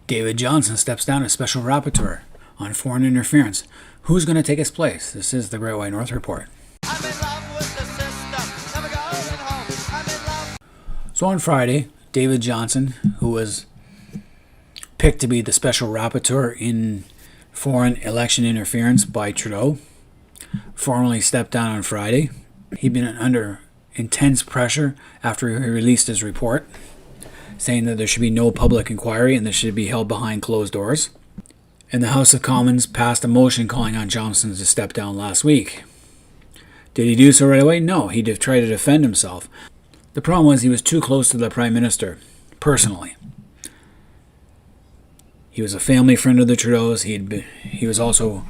David Johnston steps down as Special Rapporteur on foreign interference. Who's going to take his place? This is the Great White North Report. So on Friday, David Johnston, who was picked to be the Special Rapporteur in foreign election interference by Trudeau, formally stepped down on Friday. He'd been under intense pressure after he released his report, saying that there should be no public inquiry and this should be held behind closed doors. And the House of Commons passed a motion calling on Johnston to step down last week. Did he do so right away? No, he tried to defend himself. The problem was he was too close to the Prime Minister, personally. He was a family friend of the Trudeaus. He was also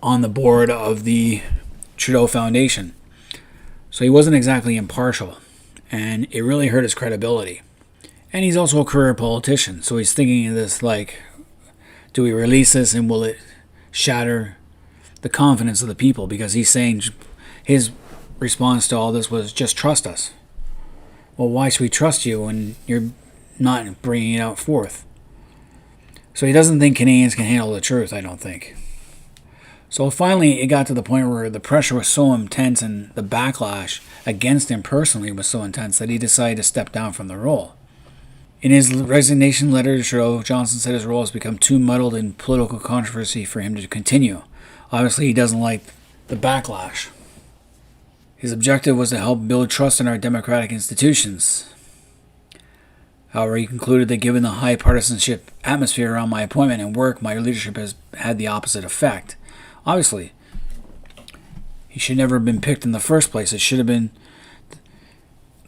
on the board of the Trudeau Foundation. So he wasn't exactly impartial, and it really hurt his credibility. And he's also a career politician, so he's thinking of this like, do we release this and will it shatter the confidence of the people? Because he's saying his response to all this was just trust us. Well, why should we trust you when you're not bringing it out forth? So he doesn't think Canadians can handle the truth, I don't think. So finally it got to the point where the pressure was so intense and the backlash against him personally was so intense that he decided to step down from the role. In his resignation letter to Trudeau, Johnston said his role has become too muddled in political controversy for him to continue. Obviously, he doesn't like the backlash. His objective was to help build trust in our democratic institutions. However, he concluded that given the high partisanship atmosphere around my appointment and work, my leadership has had the opposite effect. Obviously, he should never have been picked in the first place. It should have been,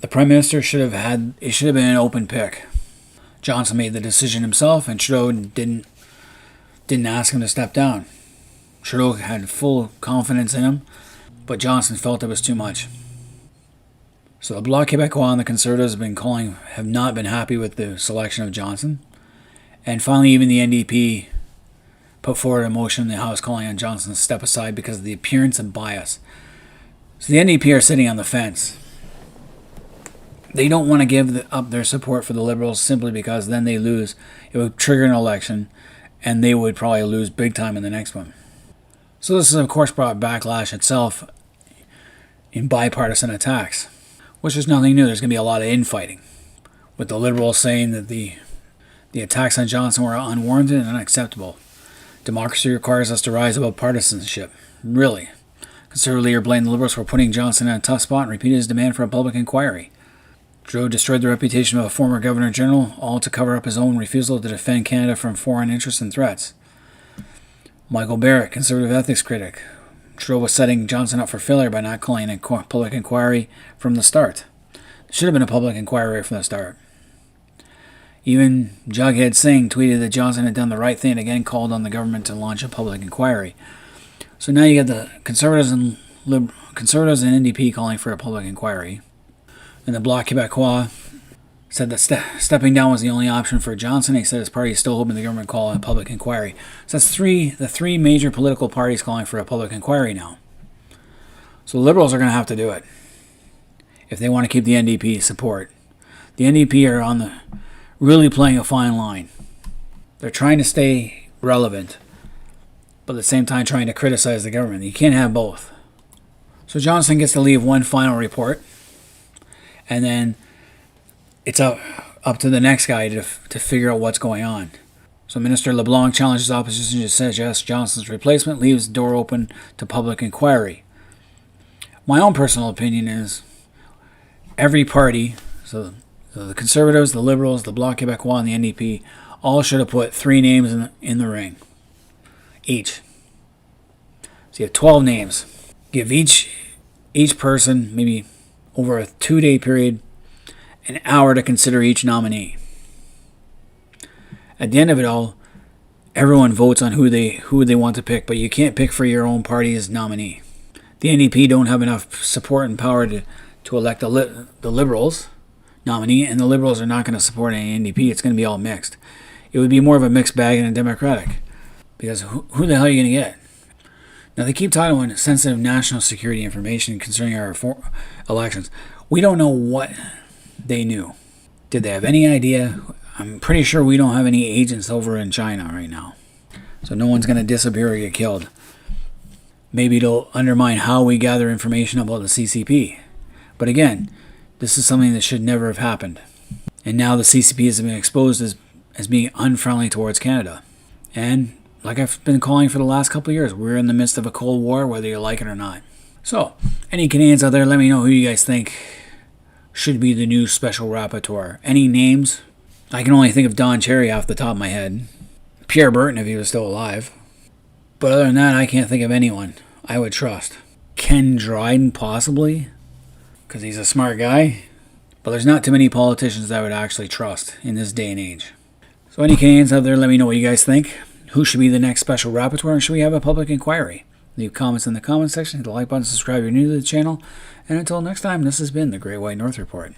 the Prime Minister should have been an open pick. Johnston made the decision himself, and Trudeau didn't ask him to step down. Trudeau had full confidence in him, but Johnston felt it was too much. So the Bloc Québécois and the Conservatives have not been happy with the selection of Johnston. And finally, even the NDP put forward a motion in the House calling on Johnston to step aside because of the appearance of bias. So the NDP are sitting on the fence. They don't want to give up their support for the Liberals simply because then they lose. It would trigger an election, and they would probably lose big time in the next one. So this has, of course, brought backlash itself in bipartisan attacks, which is nothing new. There's going to be a lot of infighting, with the Liberals saying that the attacks on Johnston were unwarranted and unacceptable. Democracy requires us to rise above partisanship. Really. Conservative leader blamed the Liberals for putting Johnston in a tough spot and repeated his demand for a public inquiry. Trudeau destroyed the reputation of a former Governor General, all to cover up his own refusal to defend Canada from foreign interests and threats. Michael Barrett, Conservative ethics critic. Trudeau was setting Johnston up for failure by not calling a public inquiry from the start. There should have been a public inquiry from the start. Even Jughead Singh tweeted that Johnston had done the right thing and again called on the government to launch a public inquiry. So now you got the Conservatives and NDP calling for a public inquiry. And the Bloc Québécois said that stepping down was the only option for Johnston. He said his party is still hoping the government call a public inquiry. So that's the three major political parties calling for a public inquiry now. So the Liberals are going to have to do it if they want to keep the NDP support. The NDP are really playing a fine line. They're trying to stay relevant, but at the same time trying to criticize the government. You can't have both. So Johnston gets to leave one final report, and then it's up to the next guy to figure out what's going on. So Minister LeBlanc challenges opposition to suggest Johnston's replacement, leaves the door open to public inquiry. My own personal opinion is every party, so the Conservatives, the Liberals, the Bloc Québécois, and the NDP, all should have put 3 names in the ring, each. So you have 12 names. Give each person, maybe over a 2-day period, an hour to consider each nominee. At the end of it all, everyone votes on who they want to pick, but you can't pick for your own party's nominee. The NDP don't have enough support and power to elect the Liberals nominee, and the Liberals are not going to support any NDP. It's going to be all mixed. It would be more of a mixed bag than a Democratic, because who the hell are you going to get? Now, they keep talking about sensitive national security information concerning our elections. We don't know what they knew. Did they have any idea I'm pretty sure we don't have any agents over in China right now. So no one's going to disappear or get killed. Maybe it'll undermine how we gather information about the CCP. But again, this is something that should never have happened. And now the CCP has been exposed as being unfriendly towards Canada. And like I've been calling for the last couple of years, we're in the midst of a Cold War, whether you like it or not. So, any Canadians out there, let me know who you guys think should be the new Special Rapporteur. Any names? I can only think of Don Cherry off the top of my head. Pierre Burton if he was still alive. But other than that, I can't think of anyone I would trust. Ken Dryden, possibly, because he's a smart guy. But there's not too many politicians that I would actually trust in this day and age. So any Canadians out there, let me know what you guys think. Who should be the next Special Rapporteur, and should we have a public inquiry? Leave comments in the comment section, hit the like button, subscribe if you're new to the channel. And until next time, this has been the Great White North Report.